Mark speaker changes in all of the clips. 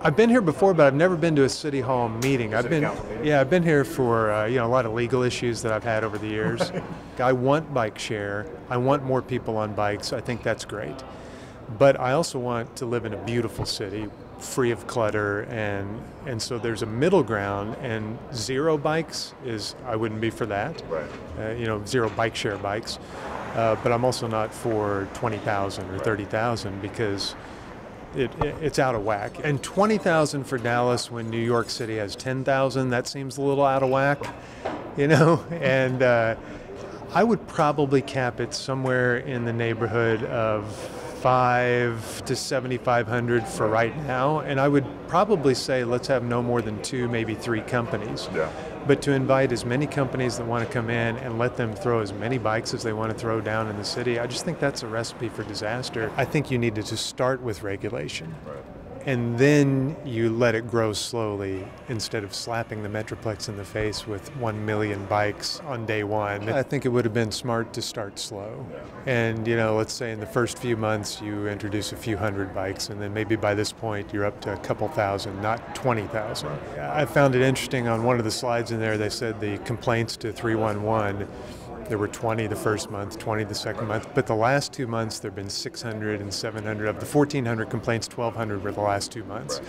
Speaker 1: I've been here before, but I've never been to a city hall meeting.
Speaker 2: Meeting?
Speaker 1: Yeah, I've been here for a lot of legal issues that I've had over the years. I want bike share. I want more people on bikes. I think that's great. But I also want to live in a beautiful city, free of clutter, and so there's a middle ground. And zero bikes is I wouldn't be for that.
Speaker 2: Right.
Speaker 1: Zero bike share bikes. But I'm also not for 20,000 or 30,000 because it's out of whack. And 20,000 for Dallas when New York City has 10,000, that seems a little out of whack, And I would probably cap it somewhere in the neighborhood of 5 to 7,500 for right now. And I would probably say let's have no more than 2, maybe 3 companies.
Speaker 2: Yeah.
Speaker 1: But to invite as many companies that want to come in and let them throw as many bikes as they want to throw down in the city, I just think that's a recipe for disaster. I think you need to just start with regulation.
Speaker 2: Right.
Speaker 1: And then you let it grow slowly instead of slapping the Metroplex in the face with 1 million bikes on day one. I think it would have been smart to start slow. And, let's say in the first few months you introduce a few hundred bikes, and then maybe by this point you're up to a couple thousand, not 20,000. I found it interesting on one of the slides in there, they said the complaints to 311. There were 20 the first month, 20 the second month, but the last 2 months there have been 600 and 700. Of the 1,400 complaints, 1,200 were the last 2 months.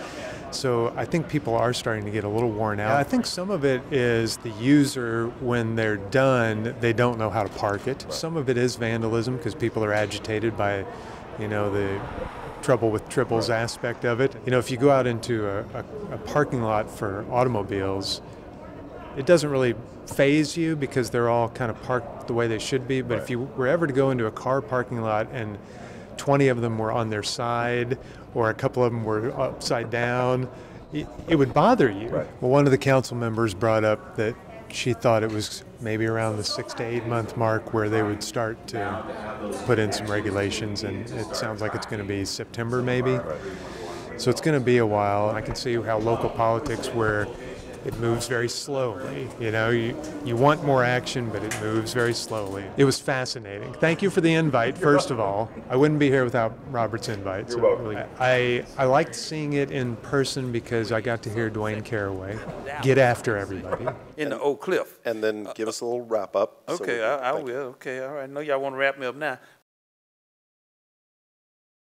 Speaker 1: So I think people are starting to get a little worn out. I think some of it is the user, when they're done, they don't know how to park it. Some of it is vandalism because people are agitated by, the trouble with triples aspect of it. If you go out into a parking lot for automobiles, it doesn't really faze you because they're all kind of parked the way they should be. But if you were ever to go into a car parking lot and 20 of them were on their side or a couple of them were upside down, it would bother you.
Speaker 2: Right.
Speaker 1: Well, one of the council members brought up that she thought it was maybe around the 6 to 8 month mark where they would start to put in some regulations, and it sounds like it's going to be September maybe. So it's going to be a while. I can see how local politics where it moves very slowly. You want more action, but it moves very slowly. It was fascinating. Thank you for the invite, first of all. I wouldn't be here without Robert's invite.
Speaker 2: You're welcome.
Speaker 1: Really, I liked seeing it in person because I got to hear Dwayne Caraway get after everybody.
Speaker 3: In the Oak Cliff.
Speaker 2: And then give us a little wrap up.
Speaker 3: Okay, I will. Okay, all right. I know y'all want to wrap me up now.